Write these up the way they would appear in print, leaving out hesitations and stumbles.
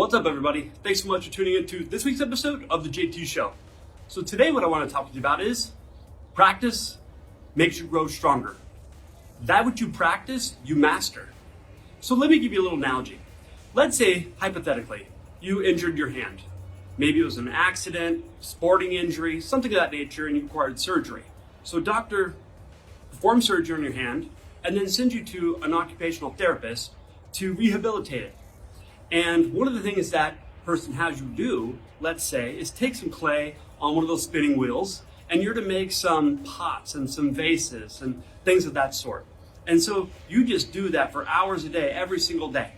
What's up, everybody? Thanks so much for tuning in to this week's episode of The JT Show. So today what I want to talk with you about is practice makes you grow stronger. That which you practice, you master. So let me give you a little analogy. Let's say, hypothetically, you injured your hand. Maybe it was an accident, sporting injury, something of that nature, and you required surgery. So a doctor performs surgery on your hand and then sends you to an occupational therapist to rehabilitate it. And one of the things that person has you do, let's say, is take some clay on one of those spinning wheels, and you're to make some pots and some vases and things of that sort. And so you just do that for hours a day, every single day.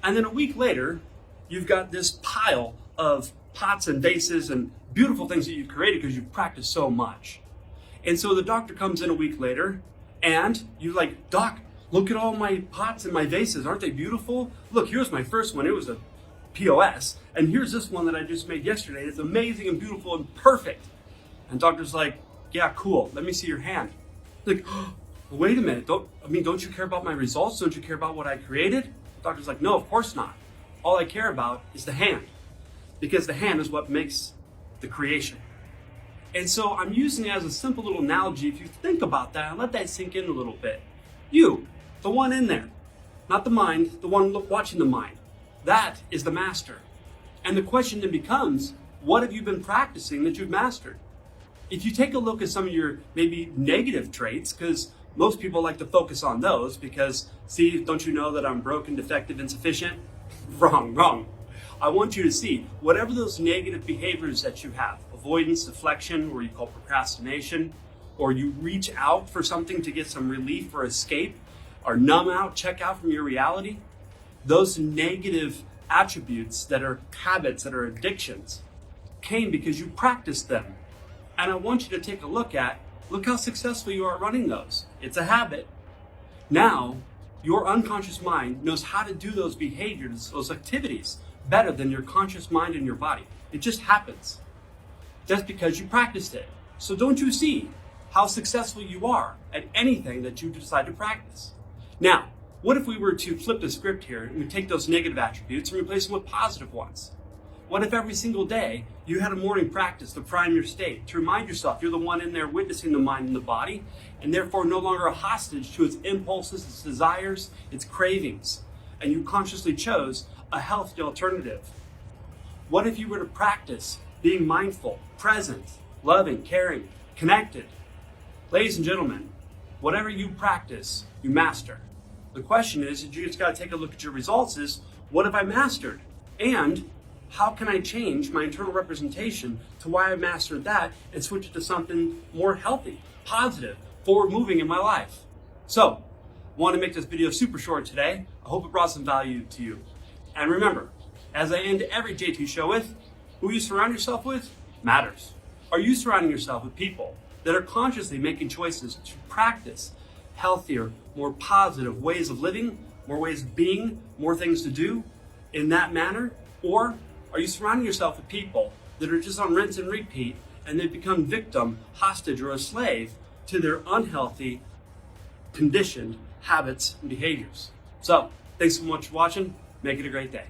And then a week later, you've got this pile of pots and vases and beautiful things that you've created because you've practiced so much. And so the doctor comes in a week later, and you're like, "Doc, look at all my pots and my vases. Aren't they beautiful? Look, here's my first one. It was a POS. And here's this one that I just made yesterday. It's amazing and beautiful and perfect." And doctor's like, "Yeah, cool. Let me see your hand." Like, "Oh, wait a minute. Don't you care about my results? Don't you care about what I created?" The doctor's like, "No, of course not. All I care about is the hand, because the hand is what makes the creation." And so I'm using it as a simple little analogy. If you think about that and let that sink in a little bit, you, the one in there, not the mind, the one watching the mind. That is the master. And the question then becomes, what have you been practicing that you've mastered? If you take a look at some of your maybe negative traits, because most people like to focus on those because, see, don't you know that I'm broken, defective, insufficient? Wrong. I want you to see whatever those negative behaviors that you have, avoidance, deflection, or you call procrastination, or you reach out for something to get some relief or escape, or numb out, check out from your reality, those negative attributes that are habits, that are addictions, came because you practiced them. And I want you to take a look how successful you are running those. It's a habit. Now, your unconscious mind knows how to do those behaviors, those activities, better than your conscious mind and your body. It just happens. That's because you practiced it. So don't you see how successful you are at anything that you decide to practice? Now, what if we were to flip the script here and we take those negative attributes and replace them with positive ones? What if every single day you had a morning practice to prime your state, to remind yourself you're the one in there witnessing the mind and the body, and therefore no longer a hostage to its impulses, its desires, its cravings, and you consciously chose a healthy alternative? What if you were to practice being mindful, present, loving, caring, connected? Ladies and gentlemen, whatever you practice, you master. The question is, you just got to take a look at your results is, what have I mastered? And how can I change my internal representation to why I mastered that and switch it to something more healthy, positive, forward moving in my life? So, I want to make this video super short today. I hope it brought some value to you. And remember, as I end every JT show with, who you surround yourself with matters. Are you surrounding yourself with people that are consciously making choices to practice healthier, more positive ways of living, more ways of being, more things to do in that manner? Or are you surrounding yourself with people that are just on rinse and repeat and they become victim, hostage, or a slave to their unhealthy, conditioned habits and behaviors? So, thanks so much for watching. Make it a great day.